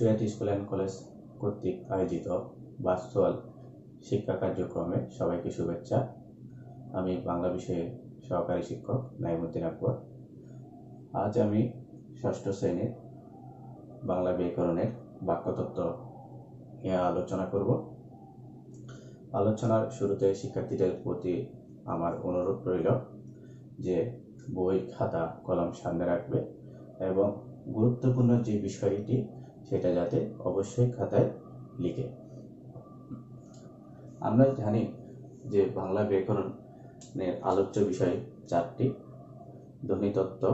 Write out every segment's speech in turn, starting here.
চুয়াট school and college কর্তৃক আয়োজিত virtual শিক্ষা কার্যক্রমে সবাইকে শুভেচ্ছা। আমি বাংলা বিষয়ে সহকারী শিক্ষক নাইমুদ্দিন আকবর। আজ আমি ষষ্ঠ শ্রেণীর বাংলা ব্যাকরণের বাক্যতত্ত্ব নিয়ে আলোচনা করব। আলোচনার শুরুতে শিক্ষার্থীদের প্রতি আমার অনুরোধ রইল যে বই, খাতা, কলম সামনে রাখবে এবং গুরুত্বপূর্ণ যে বিষয়টি সেটা যাতে অবশ্যই খাতায় লিখে। আমরা জানি যে বাংলা ব্যাকরণের আলোচ্য বিষয় চারটি: ধ্বনিতত্ত্ব,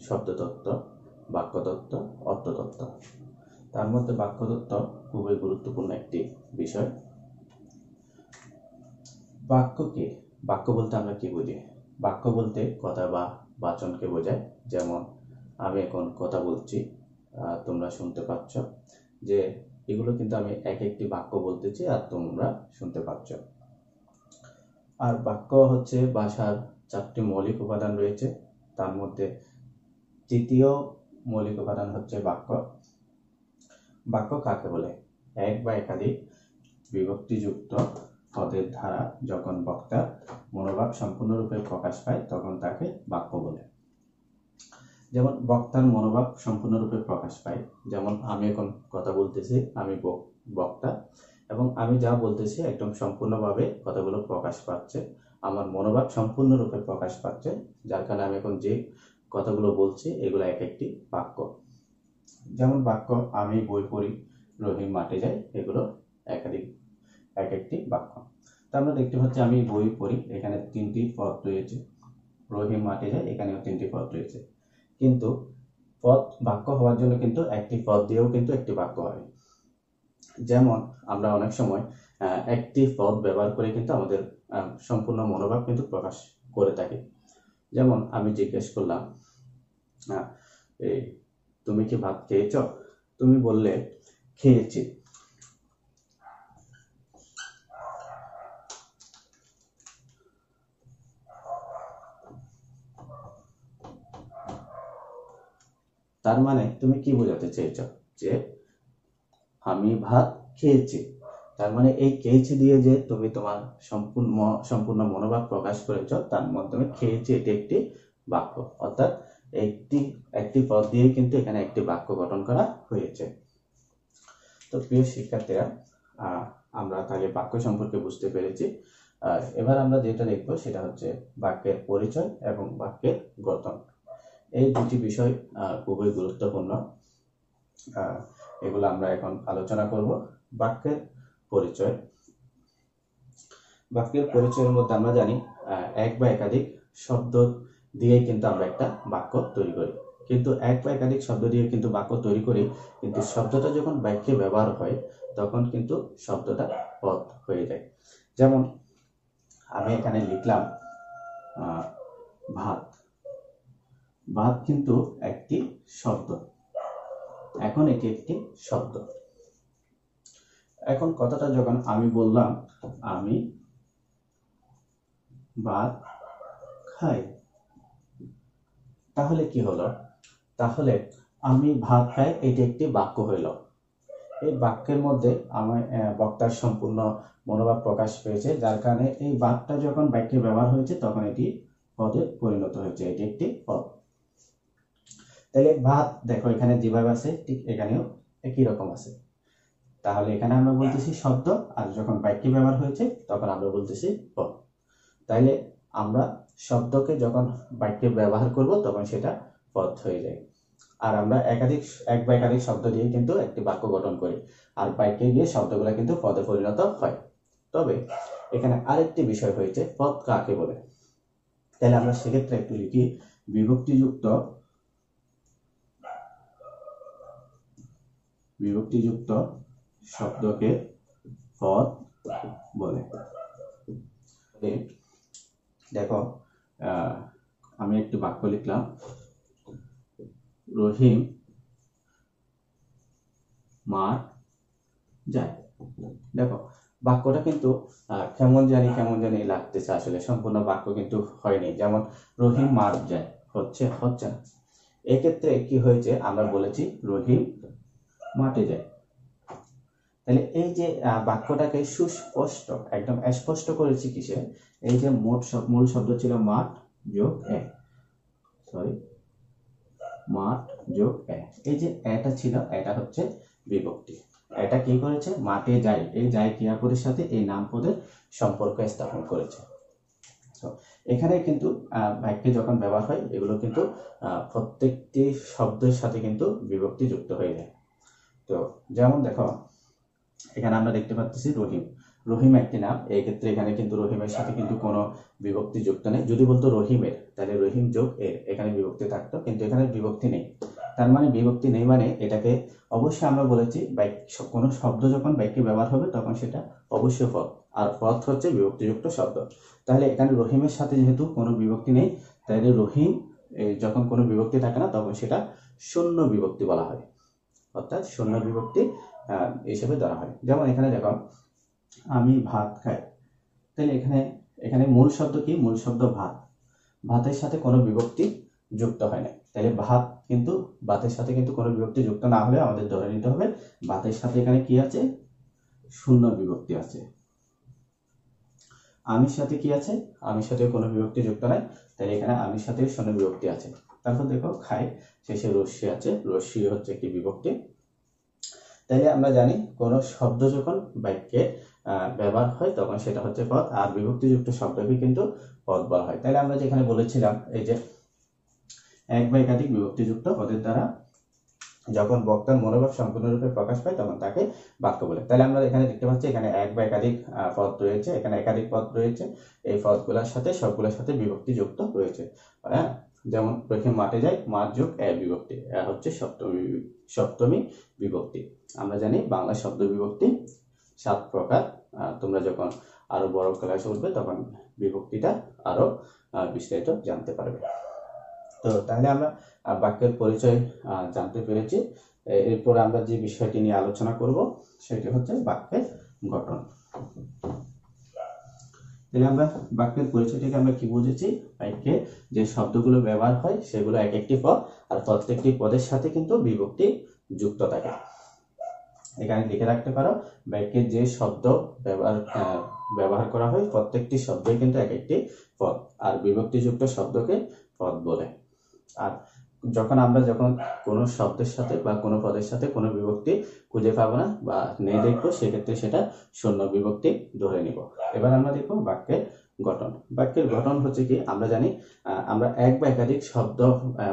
শব্দতত্ত্ব, বাক্যতত্ত্ব, অর্থতত্ত্ব। তার মধ্যে বাক্যতত্ত্ব খুবই গুরুত্বপূর্ণ একটি বিষয়। বাক্য কি? বাক্য বলতে আমরা কি বুঝি? বাক্য বলতে কথা বা বাচনকে বোঝায়। যেমন আমি এখন কথা বলছি, তোমরা শুনতে পাচ্ছ, যে এগুলো কিন্তু আমি এক একটি বাক্য বলতেছি আর তোমরা শুনতে পাচ্ছ। আর বাক্য হচ্ছে ভাষার চারটি মৌলিক উপাদান রয়েছে। তার মধ্যে তৃতীয় মৌলিক উপাদান হচ্ছে বাক্য। বাক্য কাকে বলে? এক বা একাধিক বিভক্তিযুক্ত পদের দ্বারা যখন বক্তার মনোভাব সম্পূর্ণরূপে প্রকাশ পায় তখন তাকে বাক্য বলে। যেমন বক্তার মনোভাব সম্পূর্ণরূপে প্রকাশ পায়, যেমন আমি এখন কথা বলতেছি, আমি বক্তা এবং আমি যা বলতেছি একদম সম্পূর্ণভাবে কথাগুলো প্রকাশ পাচ্ছে, আমার মনোভাব সম্পূর্ণরূপে প্রকাশ পাচ্ছে, যার কারণে আমি এখন যে কথাগুলো বলছি এগুলো এক একটি বাক্য। যেমন বাক্য আমি বই পড়ি, রহিম মাঠে যায়, এগুলো এক একটি বাক্য। তো আমরা দেখতে পাচ্ছি আমি বই পড়ি, এখানে তিনটি পদ রয়েছে, রহিম মাঠে যায়, এখানেও তিনটি পদ রয়েছে। কিন্তু পদ বাক্য হওয়ার জন্য কিন্তু একটি পদ দিয়েও কিন্তু একটি বাক্য হয়। যেমন আমরা অনেক সময় একটি পদ ব্যবহার করে কিন্তু আমাদের সম্পূর্ণ মনোভাব কিন্তু প্রকাশ করে থাকি। যেমন আমি জিজ্ঞেস করলাম, তুমি কি ভাত খেয়েছ? তুমি বললে খেয়েছি। তার মানে তুমি কি বোঝাতে চেয়েছ? যে আমি ভাত খেয়েছি। তার মানে এই খেয়েছি দিয়ে যে তুমি তোমার সম্পূর্ণ মনোভাব প্রকাশ করেছ, তার মাধ্যমে খেয়েছি এটি একটি বাক্য। অর্থাৎ একটি পদ দিয়ে কিন্তু এখানে একটি বাক্য গঠন করা হয়েছে। তো প্রিয় শিক্ষার্থীরা, আমরা তাহলে বাক্য সম্পর্কে বুঝতে পেরেছি। এবার আমরা যেটা দেখবো সেটা হচ্ছে বাক্যের পরিচয় এবং বাক্যের গঠন। এই দুটি বিষয় খুবই গুরুত্বপূর্ণ। এগুলো আমরা এখন আলোচনা করব। বাক্যের পরিচয়। বাক্যের পরিচয়ের মধ্যে আমরা জানি এক বা একাধিক শব্দ দিয়ে কিন্তু আমরা একটা বাক্য তৈরি করি। কিন্তু এক বা একাধিক শব্দ দিয়ে কিন্তু বাক্য তৈরি করি, কিন্তু শব্দটা যখন বাক্যে ব্যবহার হয় তখন কিন্তু শব্দটা পদ হয়ে যায়। যেমন আমি এখানে লিখলাম ভাত। ভাত কিন্তু একটি শব্দ, এখন এটি একটি শব্দ। এখন কথাটা যখন আমি বললাম আমি ভাত খাই, তাহলে কি হলো? তাহলে আমি ভাত খাই এটি একটি বাক্য হইল। এই বাক্যের মধ্যে আমার বক্তার সম্পূর্ণ মনোভাব প্রকাশ পেয়েছে, যার কারণে এই বাক্যটা যখন বাক্যে ব্যবহার হয়েছে তখন এটি পদে পরিণত হয়েছে, এটি একটি পদ। তাহলে ভাত দেখো এখানে যেভাবে আছে ঠিক এখানেও একই রকম আছে। তাহলে এখানে আমরা বলতেছি শব্দ, আর যখন বাক্যে ব্যবহার হয়েছে তখন আমরা বলতেছি পদ। তাইলে আমরা শব্দকে যখন বাক্যে ব্যবহার করব তখন সেটা পদ হয়ে যায়। আর আমরা এক বা একাধিক শব্দ দিয়ে কিন্তু একটি বাক্য গঠন করি, আর বাক্যে গিয়ে শব্দগুলো কিন্তু পদে পরিণত হয়। তবে এখানে আরেকটি বিষয় হয়েছে, পদ কাকে বলে। তাহলে আমরা সেক্ষেত্রে একটু লিখি, বিভক্তিযুক্ত শব্দকে পদ বলে। দেখো আমি একটি বাক্য লিখলাম, রহিম মাঠ যায়। দেখো বাক্যটা কিন্তু কেমন জানি লাগতেছে, আসলে সম্পূর্ণ বাক্য কিন্তু হয়নি। যেমন রহিম মাঠ যায় হচ্ছে না। এক্ষেত্রে কি হয়েছে, আমরা বলেছি রহিম মাঠে যায়। তাহলে এই যে বাক্যটাকে সুস্পষ্ট একদম স্পষ্ট করেছি কিসে, এই যে মূল শব্দ ছিল মাঠ যোগ মাঠ যোগ এই যে এটা ছিল, এটা হচ্ছে বিভক্তি। এটা কি করেছে, মাঠে যাই, এই যাই ক্রিয়াপদের সাথে এই নাম পদের সম্পর্ক স্থাপন করেছে। তো এখানে কিন্তু বাক্যে যখন ব্যবহার হয় এগুলো কিন্তু প্রত্যেকটি শব্দের সাথে কিন্তু বিভক্তি যুক্ত হয়ে যায়। তো যেমন দেখো এখানে আমরা দেখতে পাচ্ছি রহিম, রহিম একটি নাম, এই ক্ষেত্রে এখানে কিন্তু রহিমের সাথে কিন্তু কোনো বিভক্তি যুক্ত নেই। যদি বলতো রহিমের, তাহলে রহিম যোগ এর এখানে বিভক্তি থাকতো, কিন্তু এখানে বিভক্তি নেই। তার মানে বিভক্তি নেই মানে এটাকে অবশ্যই আমরা বলেছি কোনো শব্দ যখন বাক্যে ব্যবহার হবে তখন সেটা অবশ্যই পদ, আর পদ হচ্ছে বিভক্তিযুক্ত শব্দ। তাহলে এখানে রহিমের সাথে যেহেতু কোনো বিভক্তি নেই, তাহলে রহিম যখন কোনো বিভক্তি থাকে না তখন সেটা শূন্য বিভক্তি বলা হয়, অর্থাৎ শূন্য বিভক্তি হিসেবে ধরা হয়। যেমন এখানে দেখো আমি ভাত খাই, তাহলে এখানে মূল শব্দ কি, মূল শব্দ ভাত, ভাতের সাথে কোনো বিভক্তি যুক্ত হয় না। তাহলে ভাত কিন্তু ভাতের সাথে কিন্তু কোনো বিভক্তি যুক্ত না হলে আমাদের ধরে নিতে হবে ভাতের সাথে এখানে কি আছে, শূন্য বিভক্তি আছে। আমির সাথে কি আছে, আমির সাথে কোনো বিভক্তি যুক্ত নাই, তাহলে এখানে আমির সাথে শূন্য বিভক্তি আছে। তারপর দেখো খাই, শেষে রস্যি আছে, রস্যি হচ্ছে একটি বিভক্তি। তাইলে আমরা জানি কোন শব্দ যখন বাক্যে ব্যবহার হয় তখন সেটা হচ্ছে পদ, আর বিভক্তিযুক্ত শব্দকে কিন্তু পদ বলা হয়। তাহলে আমরা যেখানে বলেছিলাম এই যে এক বা একাধিক বিভক্তিযুক্ত পদের দ্বারা যখন বক্তার মনোভাব সম্পূর্ণরূপে প্রকাশ পায় তখন তাকে বাক্য বলে। তাহলে আমরা এখানে দেখতে পাচ্ছি এখানে এক বা একাধিক পদ রয়েছে, এখানে একাধিক পদ রয়েছে, এই পদগুলোর সাথে সবগুলোর সাথে বিভক্তি যুক্ত রয়েছে। হ্যাঁ, যেমন রহিম মাঠে যায়, মাঠ যোগ বিভক্তি, হচ্ছে সপ্তমী বিভক্তি। আমরা জানি বাংলা শব্দ বিভক্তি 7 প্রকার। তোমরা যখন আরো বড় ক্লাসে উঠবে তখন বিভক্তিটা আরো বিস্তারিত জানতে পারবে। তো তাহলে আমরা বাক্যের পরিচয় জানতে পেরেছি। এরপর আমরা যে বিষয়টি নিয়ে আলোচনা করব সেটি হচ্ছে বাক্যের গঠন। তাহলে আমরা বাক্যের পরিচয়টিকে আমরা কি বুঝেছি, বাক্যে যে শব্দগুলো ব্যবহার হয় সেগুলো এক একটি পদ, আর প্রত্যেকটি পদের সাথে কিন্তু বিভক্তি যুক্ত থাকে। এখানে লিখে রাখতে পারো বাক্যে যে শব্দ ব্যবহার করা হয় প্রত্যেকটি শব্দই কিন্তু এক একটি পদ, আর বিভক্তিযুক্ত শব্দকে পদ বলে। আর আমরা যখন কোনো শব্দের সাথে বা কোনো পদের সাথে কোনো বিভক্তি খুঁজে পাবো না বা নেই দেখবো, সেক্ষেত্রে সেটা শূন্য বিভক্তি ধরে নিব। এবার আমরা দেখবো বাক্যের গঠন। বাক্যের গঠন হচ্ছে কি, আমরা জানি আমরা এক বা একাধিক শব্দ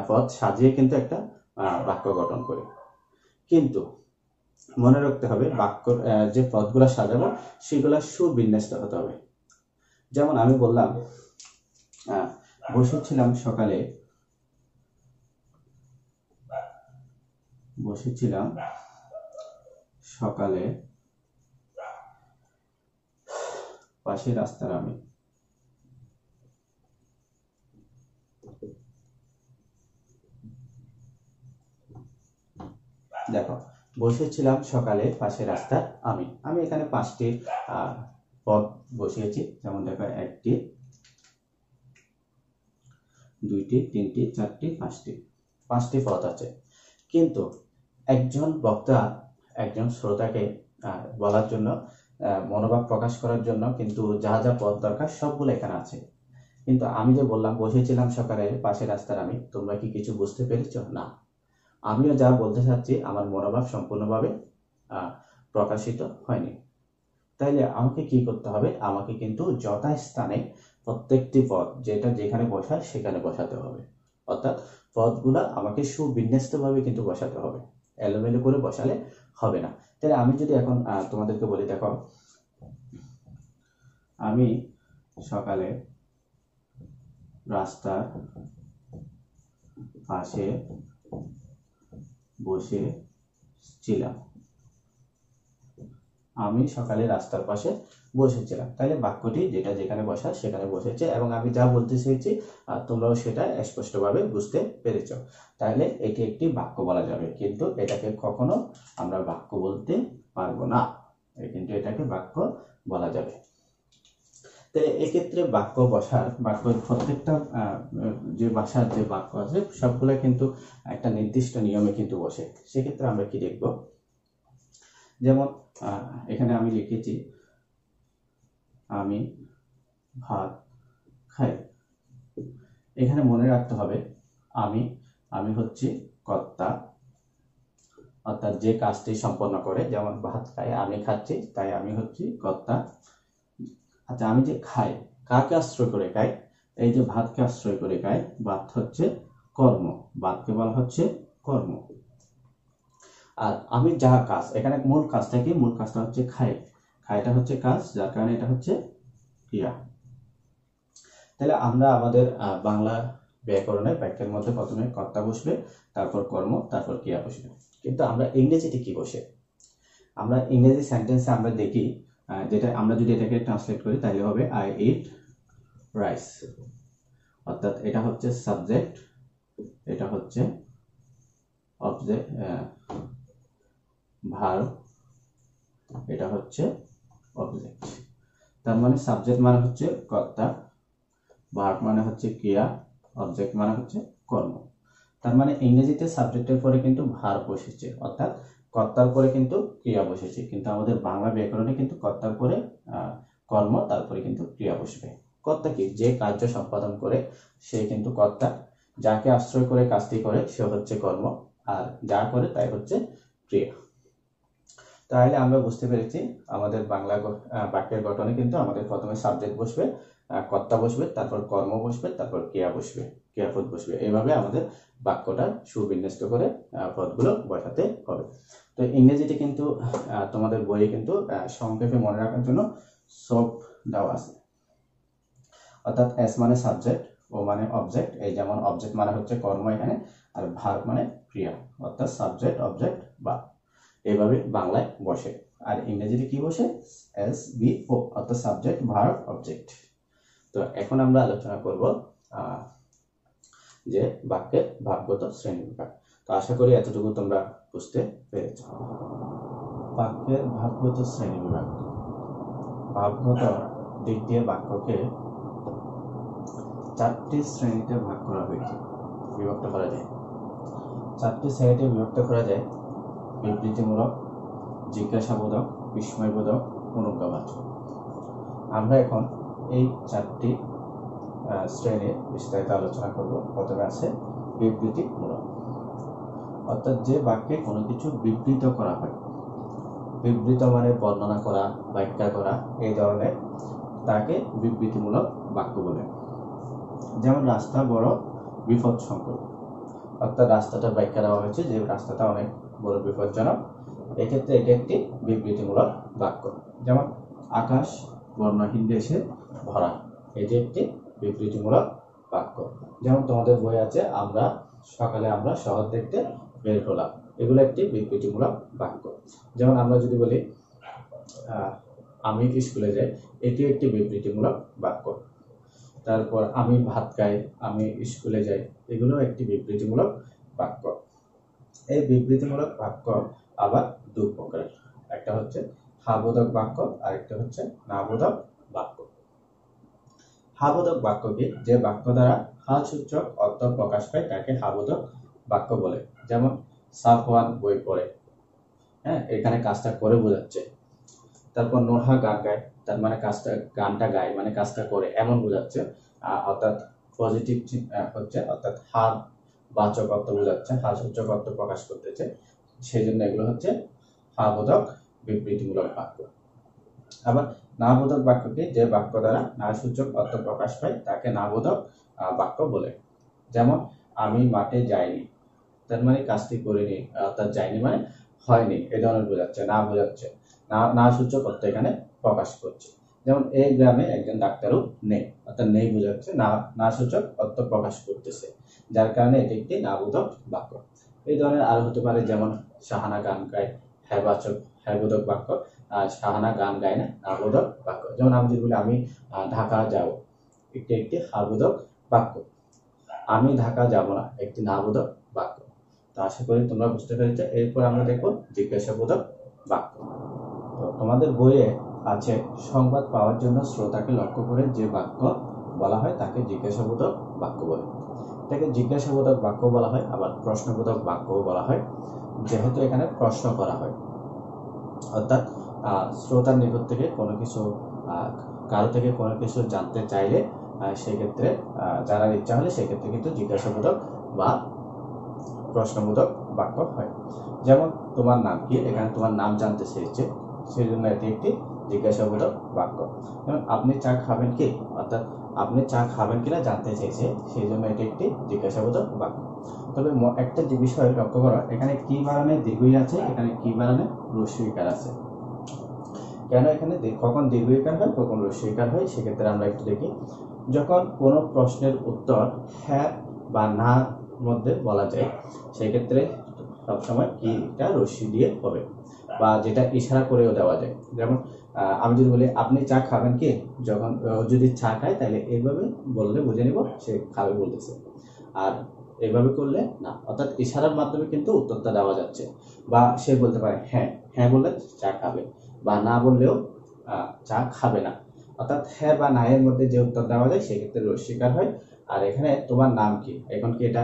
পদ সাজিয়ে কিন্তু একটা বাক্য গঠন করি, কিন্তু মনে রাখতে হবে বাক্য যে পদগুলা সাজাবো সেগুলা সুবিন্যস্ত হতে হবে। যেমন আমি বললাম বসেছিলাম সকালে পাশে রাস্তার আমি। দেখো বসেছিলাম সকালে পাশে রাস্তার আমি এখানে 5টি পদ বসিয়েছি। যেমন দেখো 1টি 2টি 3টি 4টি 5টি পদ আছে, কিন্তু একজন বক্তা একজন শ্রোতাকে বলার জন্য মনোভাব প্রকাশ করার জন্য কিন্তু যা যা পদ দরকার সবগুলো এখানে আছে। কিন্তু আমি যে বললাম বসেছিলাম সকালে পাশে রাস্তার আমি, তোমরা কি কিছু বুঝতে পেরেছো? না, আমিও যা বলতে চাচ্ছি আমার মনোভাব সম্পূর্ণভাবে প্রকাশিত হয়নি। তাইলে আমাকে কি করতে হবে, আমাকে কিন্তু যথাস্থানে প্রত্যেকটি পদ যেটা যেখানে বসায় সেখানে বসাতে হবে, অর্থাৎ পদগুলা আমাকে সুবিন্যস্তভাবে কিন্তু বসাতে হবে, এলোমেলো করে বসালে হবে না। তাহলে আমি যদি এখন তোমাদেরকে বলি, দেখো আমি সকালে রাস্তার পাশে বসেছিলাম, আমি সকালে রাস্তার পাশে বসেছিলাম। তাহলে বাক্যটি যেটা যেখানে বসা সেখানে বসেছে, এবং আমি যা বলতে চেয়েছি তোমরাও সেটা স্পষ্টভাবে বুঝতে পেরেছ। তাহলে এটি একটি বাক্য বলা যাবে, কিন্তু এটাকে কখনো আমরা বাক্য বলতে পারবো না, কিন্তু এটাকে বাক্য বলা যাবে। তাহলে এক্ষেত্রে বাক্যের প্রত্যেকটা যে ভাষার যে বাক্য আছে সবগুলো কিন্তু একটা নির্দিষ্ট নিয়মে কিন্তু বসে। সেক্ষেত্রে আমরা কি দেখব, যেমন এখানে আমি লিখেছি আমি ভাত খাই। এখানে মনে রাখতে হবে আমি হচ্ছে কর্তা, অর্থাৎ যে কাজটি সম্পন্ন করে, যেমন ভাত খাই, আমি খাচ্ছি, তাই আমি হচ্ছি কর্তা। আচ্ছা, আমি যে খাই, কাকে আশ্রয় করে খাই? এই যে ভাতকে আশ্রয় করে খাই, ভাত হচ্ছে কর্ম, ভাতকে বলা হচ্ছে কর্ম। আর আমি যা কাজ, এখানে মূল কাজটা কি? মূল কাজটা হচ্ছে খাই, খাইটা হচ্ছে কাজ, যার কারণে এটা হচ্ছে ক্রিয়া। তাহলে আমরা আমাদের বাংলা ব্যাকরণে বাক্যের মধ্যে প্রথমে কর্তা বসবে, তারপর কর্ম, তারপর ক্রিয়া বসবে। কিন্তু আমরা ইংরেজিতে কি বসে? আমরা ইংরেজি সেন্টেন্সে আমরা দেখি, যেটা আমরা যদি এটাকে ট্রান্সলেট করি তাহলে হবে আই ইট রাইস, অর্থাৎ এটা হচ্ছে সাবজেক্ট, এটা হচ্ছে অবজেক্ট, ভার্ব, এটা হচ্ছে অবজেক্ট। তার মানে সাবজেক্ট মানে হচ্ছে কর্তা, ভার্ব মানে হচ্ছে ক্রিয়া, অবজেক্ট মানে হচ্ছে কর্ম। তার মানে ইংরেজিতে সাবজেক্টের পরে কিন্তু ভার্ব বসেছে, অর্থাৎ কর্তার পরে কিন্তু ক্রিয়া বসেছে, কিন্তু আমাদের বাংলা ব্যাকরণে কিন্তু কর্তার পরে কর্ম, তারপরে কিন্তু ক্রিয়া বসবে। কর্তা কি? যে কার্য সম্পাদন করে সে কিন্তু কর্তা, যাকে আশ্রয় করে কাজটি করে সে হচ্ছে কর্ম, আর যা করে তাই হচ্ছে ক্রিয়া। তাহলে আমরা বুঝতে পেরেছি আমাদের বাংলা বাক্যের গঠনে কিন্তু আমাদের প্রথমে সাবজেক্ট বসবে, কর্তা বসবে, তারপর কর্ম বসবে, তারপর ক্রিয়া বসবে, ক্রিয়াপদ বসবে। এইভাবে আমাদের বাক্যটা সুবিন্যস্ত করে পদগুলো বসাতে হবে। তো ইংরেজিতে কিন্তু তোমাদের বইয়ে কিন্তু সংক্ষেপে মনে রাখার জন্য সব দেওয়া আছে, অর্থাৎ এস মানে সাবজেক্ট, ও মানে অবজেক্ট, এই যেমন অবজেক্ট মানে হচ্ছে কর্ম এখানে, আর ভার্ব মানে ক্রিয়া, অর্থাৎ সাবজেক্ট, অবজেক্ট, ভার্ব, এইভাবে বাংলায় বসে। আর ইংরেজিতে কি বসে? এস বি ও, অর্থাৎ সাবজেক্ট, ভার্ব, অবজেক্ট। তো এখন আমরা আলোচনা করব যে বাক্যের ভাবগত শ্রেণীবিভাগ। তো আশা করি এতটুকু তোমরা বুঝতে পেরেছ। বাক্যের ভাবগত শ্রেণীবিভাগ। ভাবগত দিক দিয়ে বাক্যকে 4টি শ্রেণীতে ভাগ করা হয়েছে, বিভক্ত করা যায়। 4টি শ্রেণীতে বিভক্ত করা যায়: বিবৃতিমূলক, জিজ্ঞাসাবোধক, বিস্ময়বোধক, অনুজ্ঞাবাচক। আমরা এখন এই 4টি শ্রেণীর বিস্তারিত আলোচনা করব। প্রথমে আছে বিবৃতিমূলক, অর্থাৎ যে বাক্যে কোনো কিছু বিবৃত করা হয়। বিবৃত মানে বর্ণনা করা, ব্যাখ্যা করা, এই ধরনের, তাকে বিবৃতিমূলক বাক্য বলে। যেমন রাস্তা বড় বিপদসংকুল, অর্থাৎ রাস্তাটা ব্যাখ্যা দেওয়া হয়েছে যে রাস্তাটা অনেক বড় বিপজ্জনক, এক্ষেত্রে এটি একটি বিবৃতিমূলক বাক্য। যেমন আকাশ বর্ণহীন দেশে ভরা, এটি একটি বিবৃতিমূলক বাক্য। যেমন তোমাদের বই আছে সকালে আমরা শহর দেখতে বের হলাম, এগুলো একটি বিবৃতিমূলক বাক্য। যেমন আমরা যদি বলি আমি স্কুলে যাই, এটি একটি বিবৃতিমূলক বাক্য। তারপর আমি ভাত খাই, আমি স্কুলে যাই, এগুলো একটি বিবৃতিমূলক বাক্য। এই বিবৃতিমূলক বাক্য আবার দুই প্রকার, একটা হচ্ছে হাবোধক বাক্য, আর একটা হচ্ছে নাবোধক বাক্য। হাবোধক বাক্য কি? যে বাক্য দ্বারা হাসূচক অর্থ প্রকাশ পায় তাকে হাবোধক বাক্য বলে। যেমন সাফওয়ান বই পড়ে, এখানে কাজটা করে বোঝাচ্ছে। তারপর নোহা গান গায়, তার মানে কাজটা, গানটা গায় মানে কাজটা করে, এমন বোঝাচ্ছে। অর্থাৎ পজিটিভ হচ্ছে, অর্থাৎ হার বাচক অর্থ বোঝাচ্ছে, হাসূচক অর্থ প্রকাশ করতেছে, সেই জন্য এগুলো হচ্ছে হাবোধক বিবৃতিমূলক বাক্য। আবার নাবোধক বাক্য কি? যে বাক্য দ্বারা নাসূচক অর্থ প্রকাশ পায় তাকে নাবোধক বাক্য বলে। যেমন আমি মাঠে যাইনি, তার মানে কাজটি করিনি, অর্থাৎ যাইনি মানে হয়নি, এই ধরনের বোঝাচ্ছে, না বোঝাচ্ছে, না সূচক অর্থ এখানে প্রকাশ করছে। যেমন এই গ্রামে একজন ডাক্তারও নেই, অর্থাৎ নেই বোঝাচ্ছে, না সূচক অর্থ প্রকাশ করতেছে, যার কারণে এটি একটি নাবোধক বাক্য। এই ধরনের আরো হতে পারে, যেমন শাহানা গান গায়, হ্যাবাচক, হ্যাবোধক বাক্য। শাহানা গান গায় না, নাবোধক বাক্য। যেমন আমি যদি বলি আমি ঢাকা যাব, একটি একটি হাবোধক বাক্য। আমি ঢাকা যাব না, একটি নাবোধক বাক্য। তো আশা করি তোমরা বুঝতে পেরেছো। এরপর আমরা দেখবো জিজ্ঞাসাবোধক বাক্য। তো তোমাদের বইয়ে আছে সংবাদ পাওয়ার জন্য শ্রোতাকে লক্ষ্য করে যে বাক্য বলা হয় তাকে জিজ্ঞাসাবোধক বাক্য বলে। এটাকে জিজ্ঞাসাবোধক বাক্য বলা হয়, আবার প্রশ্নবোধক বাক্যও বলা হয়, যেহেতু এখানে প্রশ্ন করা হয়। অর্থাৎ শ্রোতার নিকট থেকে কোনো কিছু কারো থেকে কোনো কিছু জানতে চাইলে সেক্ষেত্রে জানার ইচ্ছা হলে সেক্ষেত্রে কিন্তু জিজ্ঞাসাবোধক বা প্রশ্নবোধক বাক্য হয়। যেমন তোমার নাম কি, এখানে তোমার নাম জানতে চেয়েছে, সেই জন্য এটি একটি জিজ্ঞাসাবোধক বাক্য। যেমন আপনি চা খাবেন কি, অর্থাৎ আপনি চা খাবেন কিনা জানতে চেয়েছে, সেই জন্য এটি একটি জিজ্ঞাসাবোধক বাক্য। তবে একটা যে বিষয় লক্ষ্য করো, এখানে কি বানানে দীর্ঘই আছে, এখানে কি বানানে রস্বইকার আছে। কেন এখানে কখন দীর্ঘইকার হয় কখন রস্বইকার হয় সেক্ষেত্রে আমরা একটু দেখি। যখন কোনো প্রশ্নের উত্তর হ্যাঁ বা না মধ্যে বলা যায় সেক্ষেত্রে সবসময় কিটা রস্বই দিয়ে হবে, বা যেটা ইশারা করেও দেওয়া যায়। যেমন আমি যদি বলি আপনি চা খাবেন কি, যখন যদি চা খায় তাহলে এইভাবে বললে বুঝে নিব সে খাবে বলতেছে, আর এইভাবে করলে না, অর্থাৎ ইশারার মাধ্যমে কিন্তু উত্তরটা দেওয়া যাচ্ছে। বা সে বলতে পারে হ্যাঁ, হ্যাঁ বললে চা খাবে, বা না বললেও চা খাবে না। অর্থাৎ হ্যাঁ বা না এর মধ্যে যে উত্তর দেওয়া যায় সেক্ষেত্রে রস্বইকার হয়। আর এখানে তোমার নাম কি, এখন কি এটা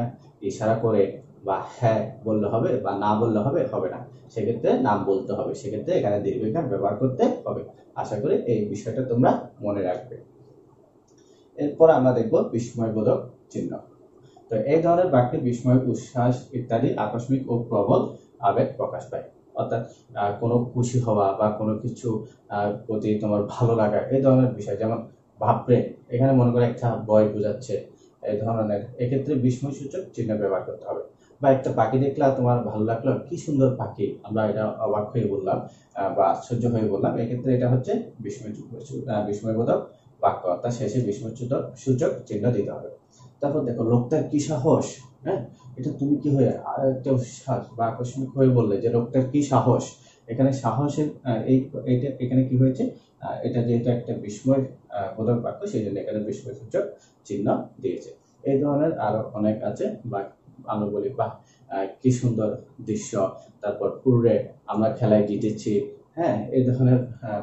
ইশারা করে বা হ্যাঁ বললে হবে বা না বললে হবে, হবে না, সেক্ষেত্রে নাম বলতে হবে, সেক্ষেত্রে এখানে দীর্ঘইকার ব্যবহার করতে হবে। আশা করি এই বিষয়টা তোমরা মনে রাখবে। এরপর আমরা দেখব বিস্ময়বোধক চিহ্ন। তো এই ধরনের বাক্যে বিস্ময়, উচ্ছ্বাস ইত্যাদি আকস্মিক ও প্রবল আবেগ প্রকাশ পায়। অর্থাৎ কোনো খুশি হওয়া বা কোনো কিছু প্রতি তোমার ভালো লাগা, এই ধরনের বিষয়। যেমন ভাববে, এখানে মনে করে একটা ভয় বোঝাচ্ছে, এই ধরনের, এক্ষেত্রে বিস্ময় সূচক চিহ্ন ব্যবহার করতে হবে। বা একটা পাখি দেখলা, তোমার ভালো লাগলো, কি সুন্দর পাখি, আমরা এটা অবাক হয়ে বললাম বা আশ্চর্য হয়ে বললাম, এক্ষেত্রে এটা হচ্ছে বিস্ময়বোধক বাক্য, অর্থাৎ শেষে বিস্ময় সূচক চিহ্ন দিতে হবে। তারপর দেখো লোকটার কি সাহস, হ্যাঁ, এটা তুমি কি হয়ে একটা উচ্ছ্বাস বা আকস্মিক হয়ে বললে যে লোকটার কি সাহস, এখানে সাহসের এইটা এখানে কি হয়েছে, এটা যেহেতু একটা বিস্ময় বোধক বাক্য সেই জন্য এখানে বিস্ময় সূচক চিহ্ন দিয়েছে। এই ধরনের আরো অনেক আছে। বা আমরা বলি বাহ কি সুন্দর দৃশ্য, তারপর হুররে আমরা খেলায় জিতেছি, হ্যাঁ, এই ধরনের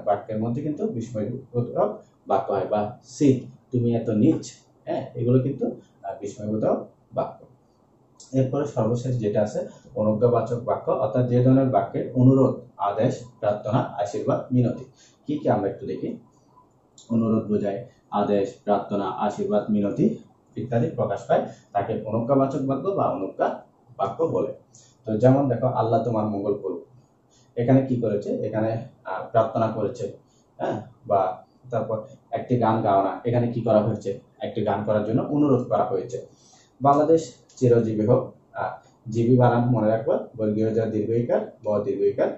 বাক্যের মধ্যে কিন্তু বিস্ময়বোধক বাক্য হয়। বা সি তুমি এত নীচ, হ্যাঁ, এগুলো কিন্তু বিস্ময়বোধক বাক্য। এরপরে সর্বশেষ যেটা আছে অনুজ্ঞাবাচক বাক্য, অর্থাৎ যে ধরনের বাক্যের অনুরোধ, আদেশ, প্রার্থনা, আশীর্বাদ, মিনতি। কি কি আমরা একটু দেখি। অনুরোধ বোঝায়, আদেশ, প্রার্থনা, আশীর্বাদ, মিনতি ইত্যাদি প্রকাশ পায়, তাকে অনুজ্ঞাবাচক বাক্য বা অনুজ্ঞা বাক্য বলে। তো যেমন দেখো আল্লাহ তোমার মঙ্গল করুক, এখানে কি করেছে, এখানে প্রার্থনা করেছে, হ্যাঁ, বা তারপর একটি গান গাও না, এখানে কি করা হয়েছে, একটি গান করার জন্য অনুরোধ করা হয়েছে। বাংলাদেশ চিরজীবী হোক, জীবী বানান মনে রাখবা, বর্গীয় যা দীর্ঘইকার, ব দীর্ঘইকার,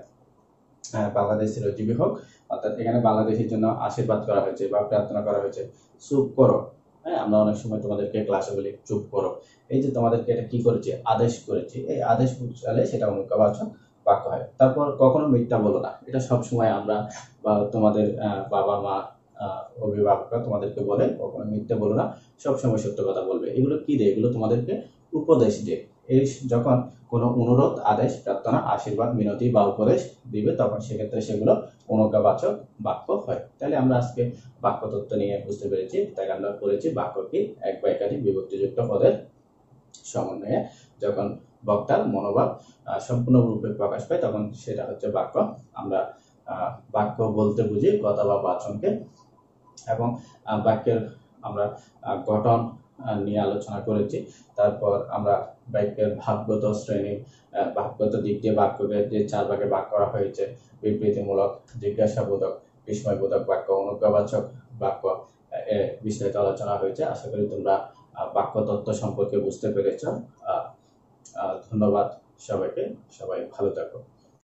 বাংলাদেশ চিরজীবী হোক, অর্থাৎ এখানে বাংলাদেশের জন্য আশীর্বাদ করা হয়েছে বা প্রার্থনা করা হয়েছে। চুপ করো, হ্যাঁ, আমরা অনেক সময় তোমাদেরকে ক্লাসে বলি চুপ করো, এই যে তোমাদেরকে এটা কি করেছে, আদেশ করেছে, এই আদেশ বুঝালে সেটা অনুজ্ঞাবাচক বাক্য হয়। তারপর কখনো মিথ্যা বলো না, এটা সবসময় আমরা বা তোমাদের বাবা মা অভিভাবকরা তোমাদেরকে বলে কখনো মিথ্যা বলো না, সবসময় সত্য কথা বলবে। এগুলো কি দেয়, এগুলো তোমাদেরকে উপদেশ দেয়। এই যখন কোনো অনুরোধ, আদেশ, প্রার্থনা, আশীর্বাদ, মিনতি বা উপদেশ দিবে তখন সেক্ষেত্রে সেগুলো অনুজ্ঞাবাচক বাক্য হয়। তাহলে আমরা আজকে বাক্য তত্ত্ব নিয়ে বুঝতে পেরেছি। তাই আমরা পড়েছি বাক্য কি, এক বা একাধিক বিভক্তিযুক্ত পদের সমন্বয়ে যখন বক্তার মনোভাব সম্পূর্ণরূপে প্রকাশ পায় তখন সেটা হচ্ছে বাক্য। আমরা বাক্য বলতে বুঝি কথা বা বাচনকে, এবং বাক্যের আমরা গঠন নিয়ে আলোচনা করেছি। তারপর আমরা বাক্যের ভাবগত শ্রেণী, ভাবগত দিক দিয়ে বাক্যকে যে 4 ভাগে ভাগ করা হয়েছে, বিবৃতিমূলক, জিজ্ঞাসাবোধক, বিস্ময়বোধক বাক্য, অনুজ্ঞাবাচক বাক্য, বিস্তারিত আলোচনা হয়েছে। আশা করি তোমরা বাক্য তত্ত্ব সম্পর্কে বুঝতে পেরেছ। ধন্যবাদ সবাইকে, সবাই ভালো থাকো।